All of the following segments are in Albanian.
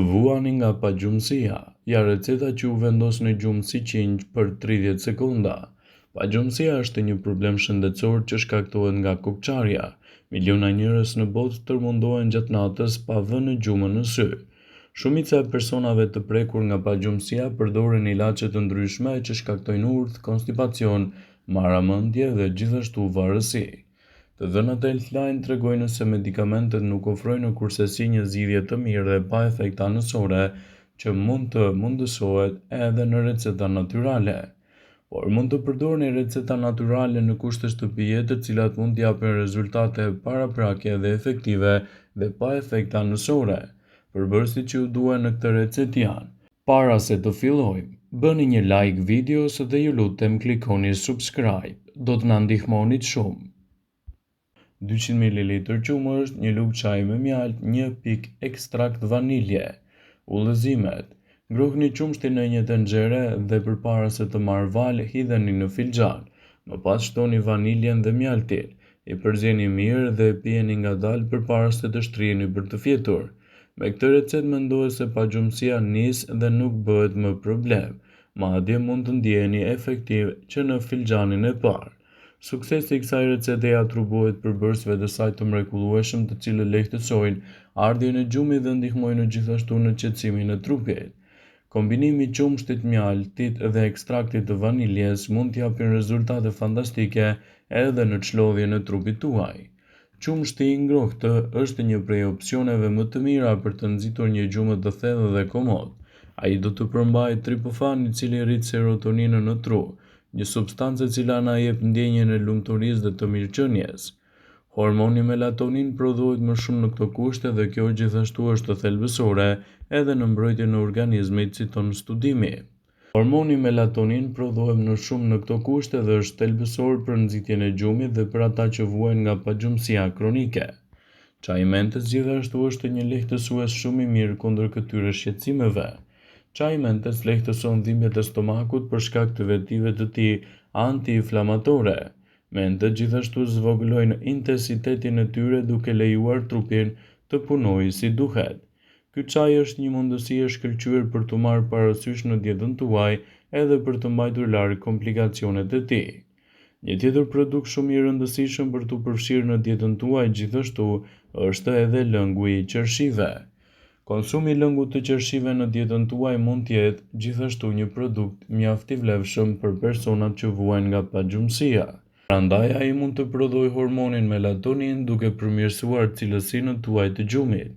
Vuani nga pagjumësia, ja receta që u vendos në gjumë si qinj për 30 sekonda. Pagjumësia është një problem shëndetësor që shkaktohet nga kokçarja. Miliona njerëz në botë tërmundohen gjatë natës pa vënë gjumën në sy. Shumica e personave të prekur nga pagjumësia përdoren ilaçe të ndryshme që shkaktojnë urdhë, konstipacion, marramendje dhe gjithashtu varësi. Të dhënat e Healthline tregojnë se medikamentet nuk ofrojnë kursesi një zgjidhje të mirë dhe pa efekte anësore që mund të mundësohet edhe në receta natyrale. Por mund të përdorni receta natyrale në kushte shtëpie të cilat mund t'japin rezultate paraprake dhe efektive dhe pa efekte anësore. Përbërësit që ju duhen në këtë recetë janë: para se të fillojmë, bëni një like videos dhe ju lutem klikoni subscribe, do të na ndihmonit shumë. 200 ml qumësht, një lugë çaji me mjaltë, 1 pikë ekstrakt vanilje. Udhëzimet: ngrohni qumshtin në një tenxhere dhe përpara se të marrë val, hidheni në filxhan. Më pas shtoni vaniljen dhe mjaltin. I përzieni mirë dhe e pijeni ngadalë përpara se të shtriheni për të fjetur. Me këtë recetë mendohet se pagjumësia nis dhe nuk bëhet më problem. Madje mund të ndjeheni efektiv që në filxhanin e parë. Suksesi i kësaj recete ja atribuohet përbërësve të saj të mrekullueshëm, të cilët lehtësojnë ardhjen e gjumit dhe ndihmojnë gjithashtu në qetësimin e trupit. Kombinimi i qumshtit, mjaltit dhe ekstraktit të vaniljes mund të japin rezultate fantastike edhe në çlodhjen e trupit tuaj. Qumshti i ngrohtë është një prej opsioneve më të mira për të nxitur një gjumë të thellë dhe komod. Ai do të përmbajë triptofan, i cili rrit serotoninën në tru, një substancë e cila na jep ndjenjen e lumturisë dhe të mirëqenies. Hormoni melatonin prodhohet më shumë në këto kushte dhe kjo gjithashtu është thelbësore edhe në mbrojtjen e organizmit, citon studimi. Hormoni melatonin prodhohet më shumë në këto kushte dhe është thelbësor për nxitjen e gjumit dhe për ata që vuajnë nga pagjumësia kronike. Çaji mentës gjithashtu është një lehtësues shumë i mirë kundër këtyre shqetësimeve. Çaji mentës lehtëson dhimbjet e stomakut për shkak të vetive të tij antiinflamatore. Mentët gjithashtu zvogëlojnë intensitetin e tyre duke lejuar trupin të punojë si duhet. Ky çaj është një mundësi e shkëlqyer për të marrë parasysh në dietën tuaj edhe për të mbajtur larg komplikacionet e tij. Një tjetër produkt shumë i rëndësishëm për t'u përfshirë në dietën tuaj gjithashtu është edhe lëngu i qershive. Konsumi i lëngut të qershive në dietën tuaj mund të jetë gjithashtu një produkt mjaft i vlefshëm për personat që vuajnë nga pagjumësia. Prandaj ai mund të prodhojë hormonin melatonin duke përmirësuar cilësinë tuaj të gjumit.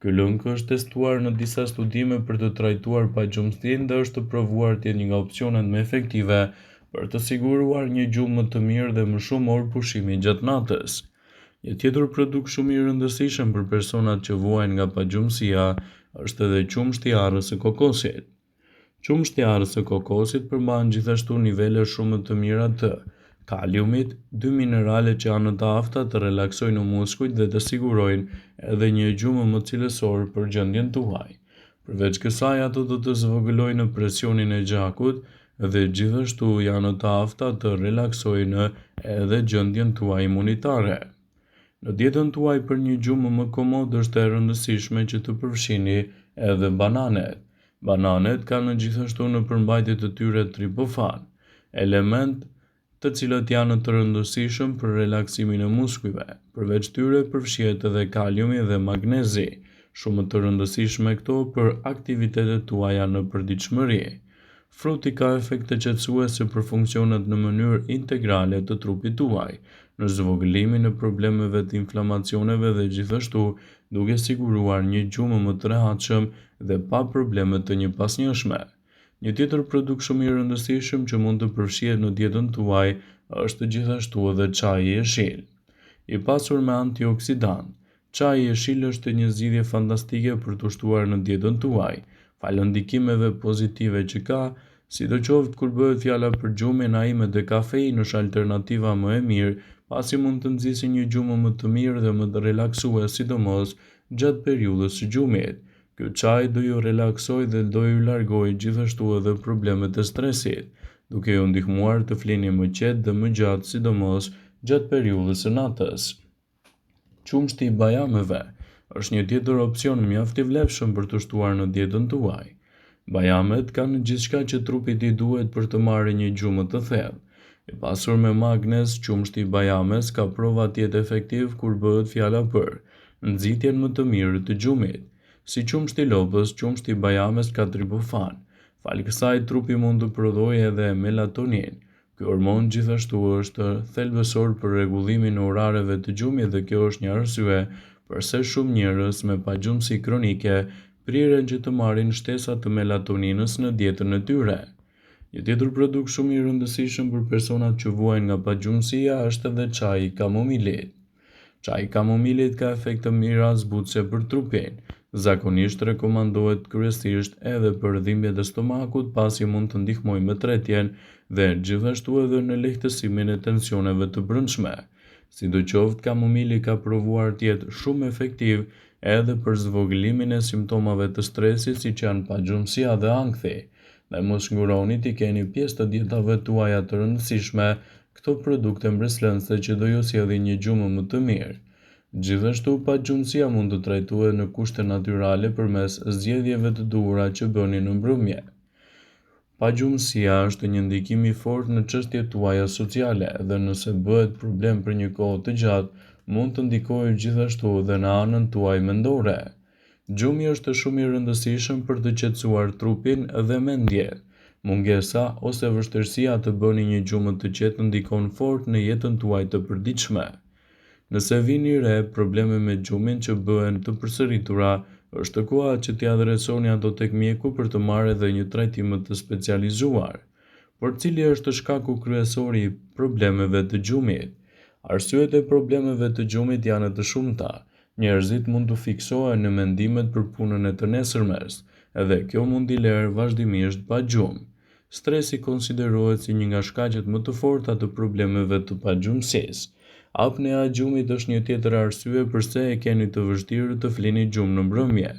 Ky lëng është testuar në disa studime për të trajtuar pagjumësinë dhe është provuar të jetë një nga opsionet më efektive për të siguruar një gjumë më të mirë dhe më shumë orë pushimi gjatë natës. Një tjetër produkt shumë i rëndësishëm për personat që vuajnë nga pagjumësia është edhe qumshti i arrës së kokosit. Qumshti i arrës së kokosit përmban gjithashtu nivele shumë të mira të kaliumit, dy minerale që janë të afta të relaksojnë muskujt dhe të sigurojnë edhe një gjumë më cilësor për gjendjen tuaj. Përveç kësaj, ato do të zvogëlojnë presionin e gjakut dhe gjithashtu janë të afta të relaksojnë edhe gjendjen tuaj imunitare. Në dietën tuaj për një gjumë më komod është e rëndësishme që të përfshini edhe bananet. Bananet kanë gjithashtu në përmbajtje të tyre triptofan, element të cilët janë të rëndësishëm për relaksimin e muskujve. Përveç tyre përfshihet edhe kaliumi dhe magnezi, shumë të rëndësishme këto për aktivitetet tuaja në përditshmëri. Fruti ka efekte qetësuese për funksionet në mënyrë integrale të trupit tuaj, në zvogëlimin e problemeve të inflamacioneve dhe gjithashtu duke siguruar një gjumë më të rehatshëm dhe pa probleme të njëpasnjëshme. Një tjetër produkt shumë i rëndësishëm që mund të përfshihet në dietën tuaj është gjithashtu edhe çaji i jeshil. I pasur me antioksidant, çaji i jeshil është një zgjidhje fantastike për të ushtuar në dietën tuaj, falë ndikimeve pozitive që ka. Sidoqoftë kur bëhet fjala për gjumin, ai me kafeinë është alternativa më e mirë, pasi mund të nxjisë një gjumë më të mirë dhe më të relaksues, sidomos gjatë periudhës së gjumit. Ky çaj do ju relaksojë dhe do ju largojë gjithashtu edhe problemet e stresit, duke ju ndihmuar të flini më qetë dhe më gjatë, sidomos gjatë periudhës së natës. Qumshti i bajameve është një tjetër opsion mjaft i vlefshëm për të shtuar në dietën tuaj. Bajamet kanë gjithçka që trupit i duhet për të marrë një gjumë të thellë. I pasur me magnez, qumshti i bajames ka prova të jetë efektiv kur bëhet fjala për nxitjen më të mirë të gjumit. Si qumshti i lopës, qumshti i bajames ka triptofan. Fal kësaj trupi mund të prodhojë edhe melatonin. Ky hormon gjithashtu është thelbësor për rregullimin e orareve të gjumit dhe kjo është një arsye pse shumë njerëz me pagjumësi kronike priren që të marrin shtesa të melatoninës në dietën e tyre. Një tjetër produkt shumë i rëndësishëm për personat që vuajnë nga pagjumësia është edhe çaji i kamomilit. Çaji i kamomilit ka efekte mira zbutëse për trupin. Zakonisht rekomandohet kryesisht edhe për dhimbjet e stomakut pasi mund të ndihmojë me tretjen dhe gjithashtu edhe në lehtësimin e tensioneve të brendshme. Sidoqoftë, kamomili ka provuar të jetë shumë efektiv edhe për zvogëlimin e simptomave të stresit siç janë pagjumësia dhe ankthi. Dhe mos nguroni t'i keni pjesë të dietave tuaja të rëndësishme këto produkte mbreslënse që do ju sjellin një gjumë më të mirë. Gjithashtu, pagjumësia mund të trajtohet në kushte natyrale përmes zgjedhjeve të duhura që bëni në mbrëmje. Pagjumësia është një ndikim i fortë në çështjet tuaja sociale dhe nëse bëhet problem për një kohë të gjatë, mund të ndikojë gjithashtu edhe në anën tuaj mendore. Gjumi është shumë i rëndësishëm për të qetësuar trupin dhe mendjen. Mungesa ose vështirësia të bëni një gjumë të qetë ndikon fort në jetën tuaj të përditshme. Nëse vini re probleme me gjumin që bëhen të përsëritura, është koha që t'i adresoni ato tek mjeku për të marrë edhe një trajtim të specializuar. Por cili është shkaku kryesor i problemeve të gjumit? Arsyet e problemeve të gjumit janë të shumta. Njerëzit mund të fiksohen në mendimet për punën e të nesërmes, edhe kjo mund t'i lërë vazhdimisht pa gjumë. Stresi konsiderohet si një nga shkaqet më të forta të problemeve të pagjumësisë. Apnea e gjumit është një tjetër arsye pse e keni të vështirë të flini gjumë në mbrëmje.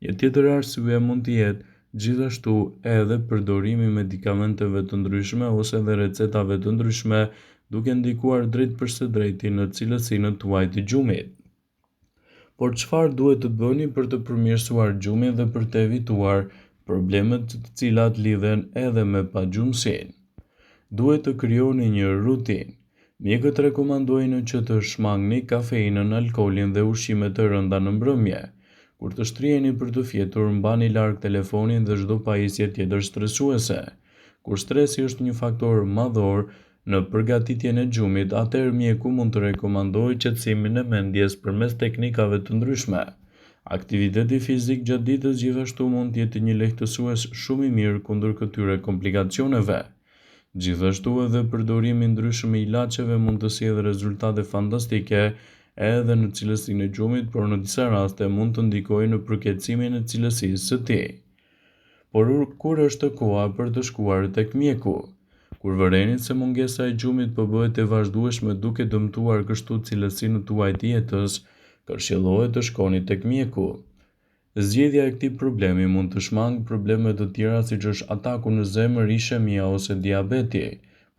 Një tjetër arsye mund të jetë gjithashtu edhe përdorimi i medikamenteve të ndryshme ose edhe recetave të ndryshme, duke ndikuar drejt për së drejti në cilësinë tuaj të gjumit. Por çfarë duhet të bëni për të përmirësuar gjumin dhe për të evituar problemet të cilat lidhen edhe me pagjumësinë? Duhet të krijoni një rutinë. Mjekët rekomandojnë që të shmangni kafeinën, alkoolin dhe ushqimet të rënda në mbrëmje. Kur të shtriheni për të fjetur, mbani larg telefonin dhe çdo pajisje tjetër stresuese. Kur stresi është një faktor madhor në përgatitjen e gjumit, atëherë mjeku mund të rekomandojë qetësimin e mendjes përmes teknikave të ndryshme. Aktiviteti fizik gjatë ditës gjithashtu mund të jetë një lehtësues shumë i mirë kundër këtyre komplikacioneve. Gjithashtu edhe përdorimi i ndryshëm i ilaçeve mund të sjellë rezultate fantastike edhe në cilësinë e gjumit, por në disa raste mund të ndikojë në përkeqësimin e cilësisë së tij. Por kur është koha për të shkuar tek mjeku? Kur vëreni se mungesa e gjumit po bëhet e vazhdueshme duke dëmtuar kështu cilësinë tuaj të jetës, këshillohet të shkoni tek mjeku. Zgjedhja e këtij problemi mund të shmangë probleme të tjera siç është ataku në zemër, ishemia ose diabeti.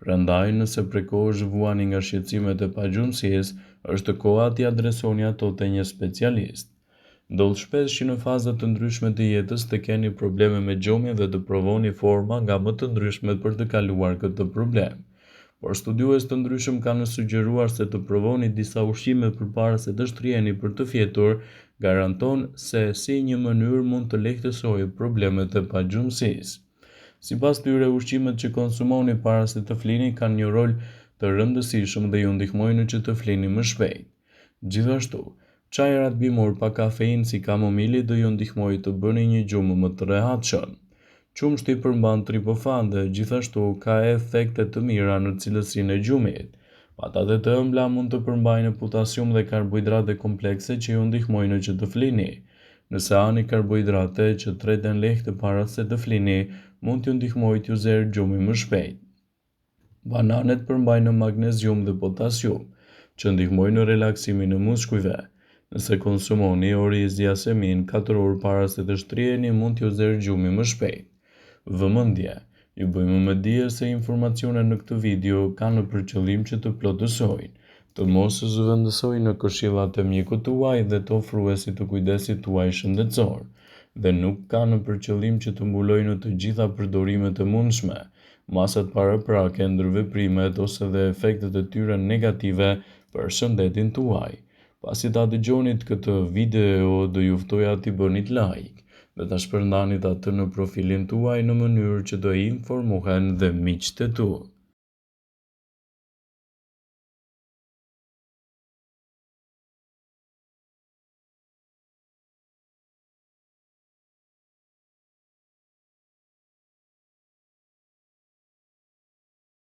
Prandaj, nëse prekohesh vuani nga shqetësimet e pagjumësisë, është koha t'i adresoni ato te një specialist. Ndodh shpesh që në faza të ndryshme të jetës të keni probleme me gjumin dhe të provoni forma nga më të ndryshmet për të kaluar këtë problem. Por studiues të ndryshëm kanë sugjeruar se të provoni disa ushqime përpara se të shtriheni për të fjetur, garanton se si një mënyrë mund të lehtësojë problemet e pagjumësisë. Sipas tyre, ushqimet që konsumoni para se të flini kanë një rol të rëndësishëm dhe ju ndihmojnë që të flini më shpejt. Gjithashtu, çajrat bimor pa kafeinë si kamomili do ju ndihmojë të bëni një gjumë më të rehatshëm. Qumshti përmban triptofan dhe gjithashtu ka efekte të mira në cilësinë e gjumit. Patatet e ëmbla mund të përmbajnë potasium dhe karbohidrate komplekse që ju ndihmojnë që të flini. Nëse hani karbohidrate që treten lehtë para se të flini, mund t'ju ndihmojë t'ju zerë gjumi më shpejt. Bananet përmbajnë magnezium dhe potasium, që ndihmojnë në relaksimin e muskujve. Nëse konsumoni orizi yasemin 4 orë para se të shtriheni, mund t'ju zerë gjumi më shpejt. Vëmendje. Ju bëjmë me dije se informacionet në këtë video kanë për qëllim që të plotësojnë, Të mos u zëvendësoni në këshillat e mjekut tuaj dhe të ofruesit të kujdesit tuaj shëndetësor, dhe nuk kanë për qëllim që të mbulojnë të gjitha përdorimet e mundshme, masat paraprake, ndërveprimet ose dhe efektet e tyre negative për shëndetin tuaj. Pasi ta dëgjonit këtë video, do ju ftoja t'i bënit like dhe ta shpërndanit atë në profilin tuaj në mënyrë që të informohen dhe miqtë e tu.